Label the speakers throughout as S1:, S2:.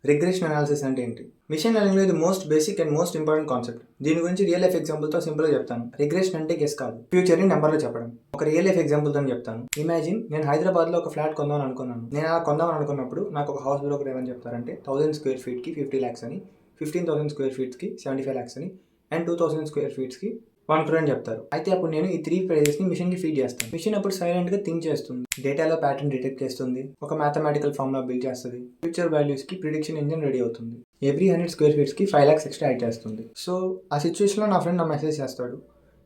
S1: Regression analysis అంటే ఏంటి? Machine లెర్నింగ్లో ఇది most basic and most important concept. దీని గురించి రియల్ లైఫ్ ఎగ్జాంపుల్తో సింపుల్గా చెప్తాను. రిగ్రెషన్ అంటే గెస్ కాదు, ఫ్యూచర్ని నెంబర్లో చెప్పడం. ఒక రియల్ లైఫ్ ఎగ్జాంపుల్తో చెప్తాను. ఇమాజిన్ నేను హైదరాబాద్లో ఒక ఫ్లాట్ కొందామని అనుకున్నాను. నేను అలా కొందామని అనుకున్నప్పుడు నాకు ఒక హౌస్ బ్రోకర్ ఏమని చెప్తారంటే 1000 స్క్వేర్ ఫీట్కి 50 lakhs అని, 15,000 స్క్వేర్ ఫీట్స్కి 75 lakhs అని, అండ్ 2000 స్క్వేర్ ఫీట్స్కి 1 crore అని చెప్తారు. అయితే అప్పుడు నేను ఈ 3 ప్రైజెస్ని మిషన్కి ఫీడ్ చేస్తాను. మిషన్ అప్పుడు సైలెంట్గా థింక్ చేస్తుంది, డేటాలో ప్యాటర్న్ డిటెక్ట్ చేస్తుంది, ఒక మ్యాథమెటికల్ ఫార్ములా బిల్డ్ చేస్తుంది, ఫ్యూచర్ వాల్యూస్కి ప్రిడిక్షన్ ఇంజిన్ రెడీ అవుతుంది. ఎవ్రీ 100 స్క్వేర్ ఫీట్స్కి 5 lakhs ఎక్స్ట్రా యాడ్ చేస్తుంది. సో ఆ సిచ్యువేషన్లో నా ఫ్రెండ్ నా మెసేజ్ చేస్తాడు,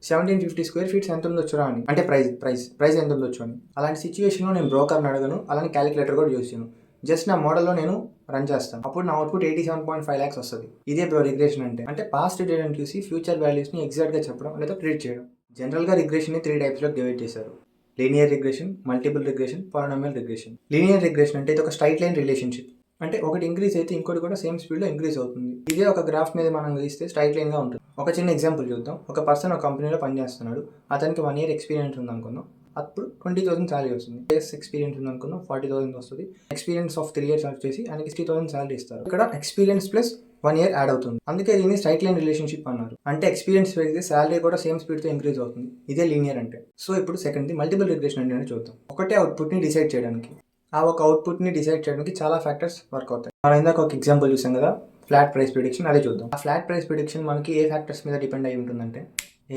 S1: 1750 స్క్వేర్ ఫీట్స్ ఎంత ఉండొచ్చురా అని, అంటే ప్రైస్ ఎంత ఉండొచ్చు అని. అలాంటి సిచ్యువేషన్లో నేను బ్రోకర్ని అడగను, అలానే క్యాలిక్యులేటర్ కూడా యూజ్ చేయను. జస్ట్ నా మోడల్లో నేను రన్ చేస్తాను. అప్పుడు నా అవుట్పుట్ 87.5 lakhs వస్తుంది. ఇదే బ్రో రిగ్రెషన్ అంటే పాస్ట్ డేటాను చూసి ఫ్యూచర్ వాల్యూస్ని ఎగ్జాక్ట్గా చెప్పడం లేదా ప్రిడిక్ట్ చేయడం. జనరల్గా రిగ్రెషన్ని 3 టైప్స్లో డివైడ్ చేశారు: linear regression, multiple regression, polynomial regression. Linear regression అంటే ఇది ఒక స్ట్రైట్ లైన్ రిలేషన్షిప్. అంటే ఒకటి ఇంక్రీజ్ అయితే ఇంకోటి కూడా సేమ్ స్పీడ్లో ఇంక్రీజ్ అవుతుంది. ఇదే ఒక గ్రాఫ్ మీద మనం గీస్తే స్ట్రైట్ లైన్గా ఉంటుంది. ఒక చిన్న ఎగ్జాంపుల్ చూద్దాం. ఒక పర్సన్ ఒక కంపెనీలో పనిచేస్తున్నాడు. అతనికి 1 year ఎక్స్పీరియన్స్ ఉంది అనుకుందాం. అప్పుడు 20,000 శాలరీ వస్తుంది. ఇయర్స్ ఎక్స్పీరియన్స్ ఉంది అనుకున్నాం, 40,000 వస్తుంది. ఎక్స్పీరియన్స్ ఆఫ్ 3 years చేసి ఆయనకి 60,000 శాలరీ ఇస్తారు. ఇక్కడ ఎక్స్పీరియన్స్ ప్లస్ 1 year యాడ్ అవుతుంది. అందుకే దీన్ని స్ట్రైట్ లైన్ రిలేషన్షిప్ అన్నారు. అంటే ఎక్స్పీరియన్స్ పెరిగితే శాలరీ కూడా సేమ్ స్పీడ్తో ఇంక్రీజ్ అవుతుంది. ఇదే లీనియర్ అంటే. సో ఇప్పుడు సెకండ్ది మల్టిపుల్ రిగ్రెషన్ అంటే చూద్దాం. ఒకటే అవుట్పుట్ని డిసైడ్ చేయడానికి, ఆ ఒక అవుట్పుట్ని డిసైడ్ చేయడానికి చాలా ఫ్యాక్టర్స్ వర్క్ అవుతాయి. మనం ఇందాక ఒక ఎగ్జాంపుల్ చూసాం కదా, ఫ్లాట్ ప్రైస్ ప్రిడిక్షన్. అదే చూద్దాం. ఆ ఫ్లాట్ ప్రైస్ ప్రిడిక్షన్ మనకి ఏ ఫ్యాక్టర్స్ మీద డిపెండ్ అయి ఉంటుందంటే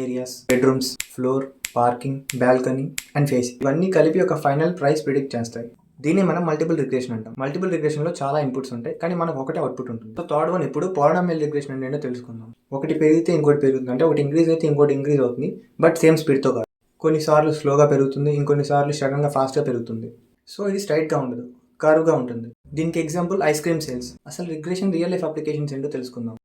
S1: areas, bedrooms, floor, parking, balcony and face. ఇవన్నీ కలిపి ఒక ఫైనల్ ప్రైస్ ప్రిడిక్ట్ చేస్తాయి. దీన్ని మనం మల్టిపుల్ రిగ్రెషన్ అంటాం. మల్టిపుల్ రిగ్రెషన్లో చాలా ఇన్పుట్స్ ఉంటాయి, కానీ మనకు ఒకటే అవుట్పుట్ ఉంటుంది. సో థర్డ్ వన్ ఇప్పుడు పాలినామియల్ రిగ్రెషన్ అంటే ఏంటో తెలుసుకుందాం. ఒకటి పెరిగితే ఇంకోటి పెరుగుతుంది, అంటే ఒకటి ఇంక్రీజ్ అయితే ఇంకోటి ఇంక్రీజ్ అవుతుంది, బట్ సేమ్ స్పీడ్తో కాదు. కొన్నిసార్లు స్లోగా పెరుగుతుంది, ఇంకొన్నిసార్లు సడన్గా ఫాస్ట్గా పెరుగుతుంది. సో ఇది స్ట్రైట్గా ఉండదు, కర్వ్గా ఉంటుంది. దీనికి ఎగ్జాంపుల్ ఐస్ క్రీమ్ సేల్స్. అసలు రిగ్రెషన్ రియల్ లైఫ్ అప్లికేషన్స్ ఏంటో తెలుసుకుందాం.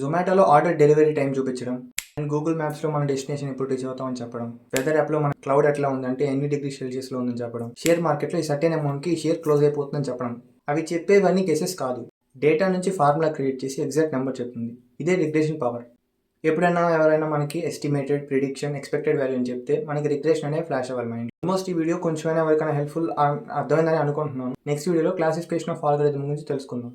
S1: జొమాటోలో ఆర్డర్ డెలివరీ టైం చూపించడం, అండ్ గూగుల్ మ్యాప్స్లో మన డెస్టినేషన్ ఎప్పుడు రీచ్ అవుతామని చెప్పడం, వెదర్ యాప్లో మన క్లౌడ్ ఎట్లా ఉందంటే ఎన్ని డిగ్రీ సెల్సియస్లో ఉందని చెప్పడం, షేర్ మార్కెట్లో ఈ సర్టెన్ అమౌంట్కి ఈ షేర్ క్లోజ్ అయిపోతుందని చెప్పడం. అవి చెప్పేవన్నీ కేసెస్ కాదు, డేటా నుంచి ఫార్ములా క్రియేట్ చేసి ఎగ్జాక్ట్ నెంబర్ చెప్తుంది. ఇదే రిగ్రెషన్ పవర్. ఎప్పుడైనా ఎవరైనా మనకి ఎస్టిమేటెడ్, ప్రిడిక్షన్, ఎక్స్పెక్టెడ్ వాల్యూ అని చెప్తే మనకి రిగ్రెషన్ అనే ఫ్లాష్ అవ్వాలి మైండ్. ఆల్మోస్ట్ ఈ వీడియో కొంచెమైనా ఎవరికైనా హెల్ప్ఫుల్ అర్థమైందని అనుకుంటున్నాను. నెక్స్ట్ వీడియోలో క్లాసిఫికేషన్ ఆఫ్ ఆల్గోరిథం గురించి తెలుసుకుందాం.